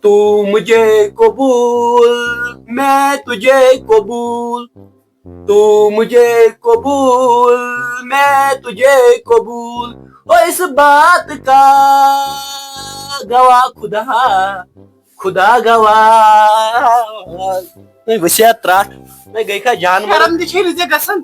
تو مجھے قبول میں تجھے قبول تو مجھے قبول میں تجھے قبول اس بات کا گواہ خدا گواہ وسیعت ترٹ گئی کا جان شرم تہ چھ ژےٚ گژھان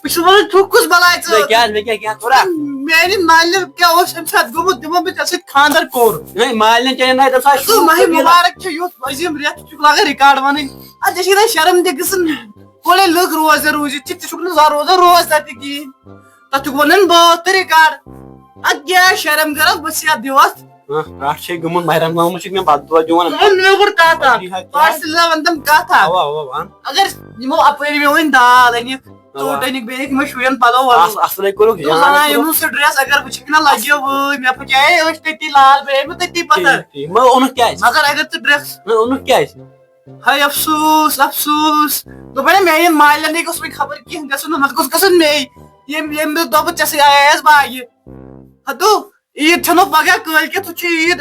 بہٕ چھُس ونان ٹھُک کُس بلاے ژٕ کیا تھوڑا میانہِ مالنہِ کیٛاہ اوس اَمہِ ساتہٕ گوٚمُت تِمو مےٚ ژےٚ سۭتۍ خانٛدر کوٚر مالین چین ژٕ ماہِ مُبارک چھُ یُتھ عظیٖم رٮ۪تھ ژٕ چھُکھ لاگان رِکاڈ وَنٕنۍ اَدٕ ژےٚ چھے نا شرم تہِ گژھان کۄلے لُکھ روزدر روٗزِتھ ژٕ چھُکھ نہٕ روزان روز تتہِ کِہیٖنۍ تتھ چھُکھ ونان بٲتھ تہٕ رِکاڈ اَدٕ کیٛاہ شرم کرکھ وصیت دِوتھ رٹ چھ گوٚمُت ماہِ رمضانس چھُکھ مےٚ بددعا دِوان مےٚ گوٚڑ کتھ اکھ پاسِلا ونتم کتھ اکھ اگر یِمو اپٲرۍ مےٚ ؤنۍ دال أنِکھ ژوٚٹ أنِکھ بیٚیہِ أنِکھ یِمو شُرٮ۪ن پلو اصلے کوٚرُکھ ونان یِمن سُہ ڈریس اگر وٕچھکھ نا لگیو وٲے مےٚ پھچاے أچھ تٔتی لال بیٚیہِ أنۍ مےٚ تٔتی پتھر اونُکھ کیٛازِ مگر اگر ژٕ ڈریس اونُکھ کیٛازِ ہاے افسوٗس افسوٗس دوٚپے میانٮ۪ن مالٮ۪نٕے گوٚژھ وۄنۍ خبر کینٛہہ گژھُن نتہٕ گوٚژھ گژھُن مے ییٚمہِ دۄہ دوٚپُتھ ژےٚ سۭتۍ آیس باغہِ ہتو عیٖد چھنو پگاہ کٲلۍکٮ۪تھ ہُہ چھُ عیٖد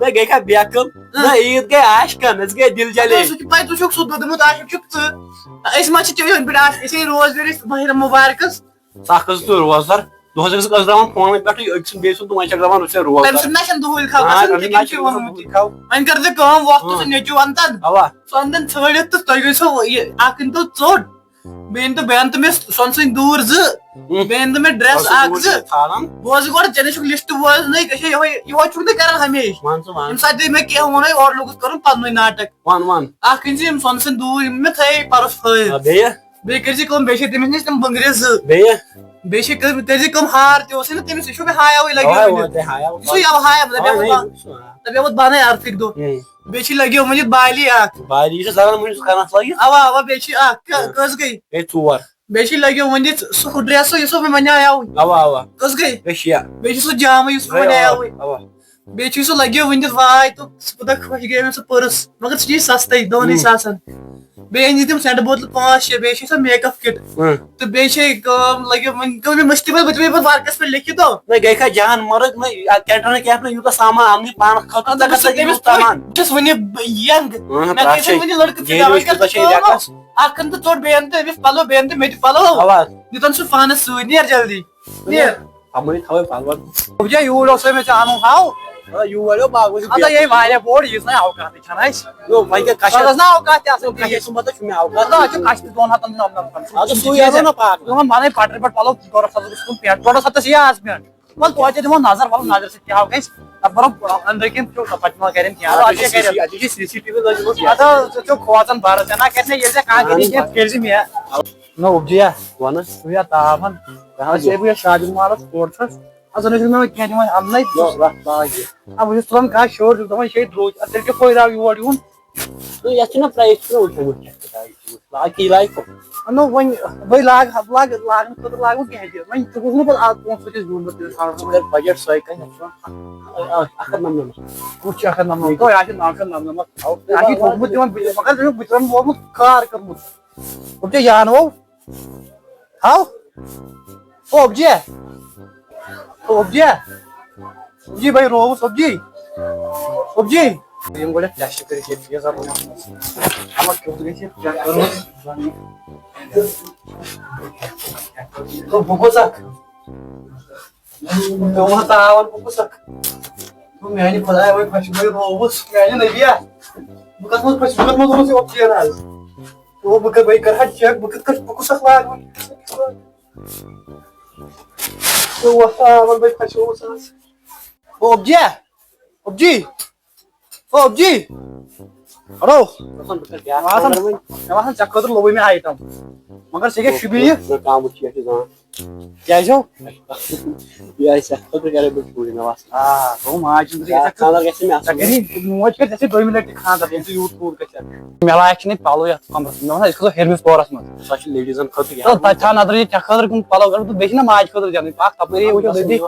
گٔے کھا بیکٕل نہ عیٖد گٔے عاشقن أسۍ گٔے دِل جلے سُہ چھُ پاے ژٕ چھُکھ سُہ دوٚدمُت عاشق چھُکھ ژٕ أسۍ ما چھِ چٲنۍ پٲٹھۍ عاشق أسۍ ہے روزدٔری ماہِ مُبارکس اکھ ٲسٕس ژٕ روزدار دۄہس ٲسٕکھ أسۍ فونن پٮ۪ٹھٕے أکۍ سُنٛد بیٚیہِ سُنٛد تہٕ وۄنۍ چھکھ دپان روزدار تٔمۍ سُنٛد نہ چھنہٕ دُہٕلۍ خبر وۄنۍ کر ژٕ کٲم وۄتھ تہٕ سُہ نیٚچوٗ انتن سُہ انتن ژھٲنڈِتھ تہٕ تُہۍ گٔژھِو اکھ أنۍتو ژوٚٹ بیٚیہِ أنۍتو مےٚ سۄنہٕ سٕنٛدۍ دوٗر زٕ بیٚیہِ أنۍتو مےٚ ڈریس اکھ زٕ بوز گۄڈٕ ژےٚ نَے چھُکھ لسٹ بوزنٕے یِہوے چھُکھ نا کران ہمیشہٕ ییٚمہِ ساتہٕ تُہۍ مےٚ کینٛہہ ووٚنُے اورٕ لوگُس کرُن پننُے ناٹک اکھ أنۍ زِ یِم سۄنہٕ سٕنٛدۍ دوٗر یِم مےٚ تھٲیے پرُس پھٲلِتھ بیٚیہِ کٔرۍ زِ کٲم بیٚیہِ چھِ تٔمِس نِش تِم بٔنگرِ زٕ بیٚیہِ چھِ کٔرۍ زِ کٲم ہار تہِ اوسُے نا تٔمِس یہِ چھُ مےٚ ہایاوٕے لگیو سُے ہایا دپیومُت بنٲے عرفٕکۍ دۄہ بیٚیہِ چھِ لگیومُت بالی اکھ اوا اوا بیٚیہِ چھِ اکھ کٔژ گٔے ژور بیٚیہِ چھِ لگیومُت سُہ ہُہ ڈریسُے یُس مےٚ ونیاوٕے کٔژ گٔے بیٚیہِ چھُ سُہ جامے یُس مےٚ ونیاوٕے بیٚیہِ چھُے سُہ لگیو ؤنِتھ واے تہٕ سُہ کوٗتاہ خۄش گٔے مےٚ سُہ پٔرٕس مگر سُہ چھُے سستٕے دۄنٕے ساسن بیٚیہِ أنۍ زِ تِم سٮ۪نٛڈ بوتلہٕ 5-6 بیٚیہِ چھِ سۄ میک اپ کِٹ تہٕ بیٚیہِ چھے کٲم لگیو وۄنۍ گوٚو مےٚ مٔشتٕے پتہٕ بہٕ دِمے پتہٕ ورقس پٮ۪ٹھ لیکھِتھ گٔے کھا جان مرٕگ کیٹرن کیٚنٛہہ یوٗتاہ سامان اَننٕے پانس خٲطرٕ بہٕ چھُس وُنہِ ینگ مےٚ گٔژھۍ وُنہِ لڑکہٕ اکھ أنۍ تہٕ ژوٚٹ بیٚیہِ أنۍ تہٕ أمِس پلو بیٚیہِ أنۍ تہٕ مےٚ تہِ پلو دِتُن سُہ پانس سۭتۍ نیر جلدی نیر یوٗرۍ اوسے مےٚ ژےٚ اَنُن ہاو اَدٕ یے واریاہ بوٚڑ ییٖژ نَے اوقاتٕے چھَنہٕ اَسہِ گژھِ نا اوقات تہِ آسٕنۍ اَتھ چھُ کَچھ تہِ 200 بَنٲے پٹرِ پٮ۪ٹھ پَلو 200 گوٚژھ دیُن پٮ۪نٛٹ 200 یہِ آز پٮ۪نٛٹ وَلہٕ توتہِ دِمو نظر وَلہٕ نظرِ سۭتۍ کیٛاہ گژھِ تَتھ بَرو أنٛدرٕ کِنۍ وٕچھو پَتہٕ ما کَرٮ۪ن کینٛہہ اَدٕ ژٕ چھُکھ کھوژان بَرٕ ژےٚ نا کَرِ ییٚلہِ ژےٚ کانٛہہ کَرِ کینٛہہ کٔرۍ زِ مےٚ نہ اوبجِیا وَنہٕ ژٕ یا تاپَن بہٕ یَتھ شادی مالَس کورِ چھَس اَدٕ زَن ٲسۍ مےٚ کینٛہہ دِوان اَننَے بہٕ چھُس تُلان کانٛہہ شٲٹ چھُس دَپان یہِ چھے درٛوج اَدٕ تیٚلہِ کیٛاہ فٲیدٕ آو یور یُن یتھ چھُنہ پرایس نہ وۄنۍ بٔے لاگہٕ لاگنہٕ خٲطرٕ لاگہٕ بہٕ کینٛہہ تہِ وۄنۍ ژٕ گوٚژھ نہٕ پَتہٕ آز پونٛسہٕ سۭتۍ زیوٗن بجٹ سۄے کَنہِ کُس چھُ 199 تۄہہِ آسہِ 999 اَسہِ چھُ تھوٚمُت تِمن مگر بٕتھِ وَنہٕ ووٚنمُت کار کوٚرمُت اوبجِیا یانہٕ وو ہاو اوبجِیا اوبجی بھائی رووُس اوبجی یِم گۄڈٕ ٹٮ۪سٹ کٔرِتھ یہِ فیٖزر روٗمَس منٛز اَما کیُتھ گژھِ چیک کَرُن بہٕ کُس اکھ پیوٚمُت تاوَن بہٕ کُس اکھ میانہِ خۄداے وۄنۍ خۄشبوٗ رووُس میانہِ نبیا بہٕ کَتھ منٛز روٗز یہِ اوبجِین آز بہٕ کَرٕ ہا چیک بہٕ کُس اکھ لاگہٕ وۄنۍ تاوَن بہٕ خۄشبوٗس آز اوبجی ہلو مےٚ باسان ژےٚ خٲطرٕ لوٚبُے مےٚ آیٹم مگر ژےٚ کیٛاہ شوٗبی یہِ کیٛازِ ہو موج کَرِ ژےٚ سۭتۍ دوٚیمہِ لَٹہِ تہِ خانٛدر ییٚمہِ سۭتۍ یوٗت کوٗر گژھِ مےٚ لایق چھِ نہٕ پَلو یَتھ کَمرَس منٛز مےٚ باسان أسۍ کھسو ہیٚرمِس پورَس منٛز سۄ چھِ لیڈیٖزَن خٲطرٕ تَتہِ تھاو نظر ژےٚ خٲطرٕ کٕم پَلو کَرٕ تہٕ بیٚیہِ چھِنہ ماجہِ خٲطرٕ دِنٕے اکھ تَپٲری وٕچھو دٔدی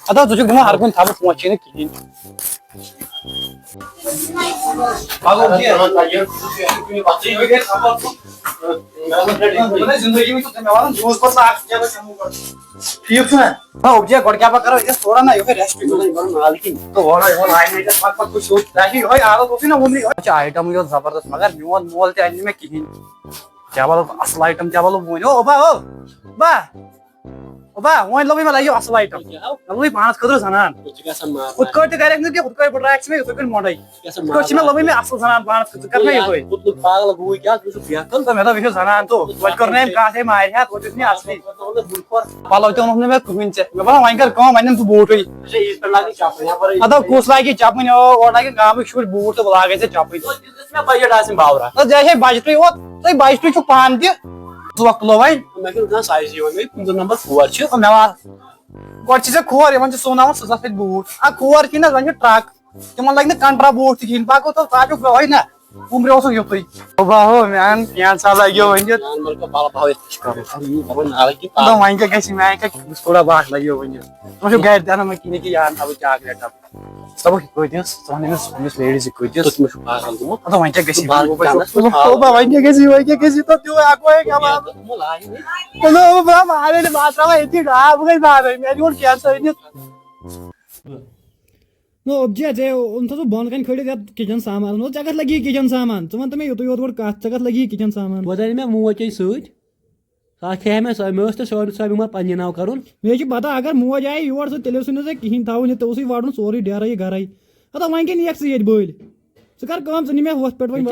اَدٕ ژٕ چھُکھ دِوان ہر کُنہِ تھاوٕ پونٛسہٕ چھے نہٕ کِہیٖنۍ زندگی میں تو جوس بس ٹھیک چھُ نا ہاں اوبجے گۄڈٕ کیٛاہ پَتہٕ کرو أسۍ تھوڑا نا یِہوے ریسٹ تو پَتہٕ پَتہٕ سیوٚد تۄہہِ چھُ یِہوے عادت اوسُے نا ووٚنمُے یہِ چھِ آیٹمٕے یوت زبردست مگر میون مول تہِ اَنہِ نہٕ مےٚ کِہیٖنۍ کیٛاہ وَلہٕ اَصٕل آیٹم کیٛاہ وَلہٕ وۄنۍ او با وۄنۍ لوٚگُے مےٚ لَگیو اَصٕل آیٹم مےٚ لوٚگُے پانَس خٲطرٕ زَنان ہُتھ کٲٹھۍ تہِ کَرٮ۪کھ نہٕ کینٛہہ ہُتھ کٲٹھۍ بٔڑرایکھ ژٕ مےٚ یِتھٕے کٔنۍ مۄنڈٕے یِتھ کٲٹھۍ چھِ مےٚ لوٚگُے مےٚ اَصٕل زَنان پانَس خٲطرٕ ژٕ کَر مےٚ یِہوے تہٕ مےٚ دوٚپ یہِ چھُ زَنان تہٕ وۄنۍ کوٚر نہٕ أمۍ کَتھ ہے مارِ ہَتھ وۄنۍ دیُت مےٚ اَصلی پَلو تہِ اوٚنُکھ نہٕ مےٚ کٕہٕنۍ ژےٚ مےٚ باسان وۄنۍ کر کٲم وۄنۍ نِم ژٕ بوٗٹھٕے اَدٕ کُس لاگہِ چَپٕنۍ اورٕ لاگن گامٕکۍ شُرۍ بوٗٹھ تہٕ بہٕ لاگے ژےٚ چَپٕنۍ ژےٚ چھے بجٹٕے یوت تُہۍ بجٹٕے چھُکھ پانہٕ تہِ ژٕ وقت تُلو وۄنۍ مےٚ گۄڈٕ چھِ ژےٚ کھور یِمن چھِ سُوناوان سٕژس سۭتۍ بوٗٹھ کھور چھِی نہ زَن چھُ ٹرٛک تِمن لگہِ نہٕ کنٹرا بوٗٹھ تہِ کِہیٖنۍ پَکو تہٕ ژٕ چھُکھ وۄنۍ نا عُمرِ اوسُکھ یِتُے میٛانٮ۪ن کینٛژھا لگیو وۄنۍ وۄنۍ کیٛاہ گژھِ میٛانہِ کیٛاہ تھوڑا بہت لگیو وۄنۍ ژٕ چھُکھ گرِ تہِ اَنان وۄنۍ کِہیٖنۍ کہِ یارٕ تھاوٕ چاکلیٹ ڈبہٕ ژٕ دَپکھ یہِ کۭتِس ژٕ وَن أمِس لیڈیٖز یہِ کۭتِس وۄنۍ کیٛاہ گژھِ وۄنۍ کیٛاہ گژھِ تہٕ تیوٗ ہٮ۪کوے بہٕ ترٛاوَے ییٚتی ڈاو بہٕ گژھِ بارے مےٚ دیُن کینٛژھا أنِتھ اوبجی ژےٚ اوٚن تھوٚو بۄن کَنہِ کھٲلِتھ یَتھ کِچن سامان ژےٚ کَتھ لگی کِچن سامان ژٕ وَن تہٕ مےٚ یوٚتُے یوت گۄڈٕ کَتھ ژےٚ کَتھ لگی کِچن سامان وۄنۍ مےٚ موج اَنہِ سۭتۍ سۄ کھیٚیہِ مےٚ سۄ مےٚ ٲس تہٕ سٲری سۄ بیٚمار پننہِ ناو کَرُن مےٚ چھِ پَتہ اگر موج آیہِ یور ژٕ تیٚلہِ اوسُے نہٕ ژےٚ کِہیٖنۍ تھاوُن ییٚتہِ اوسُے وَڑُن سورُے ڈیرٕ یہِ گرے وۄنۍ کیٛاہ نِیَکھ ژٕ ییٚتہِ بٔلۍ ژٕ کر کٲم ژٕ نہِ مےٚ ہُتھ پٮ۪ٹھ وۄنۍ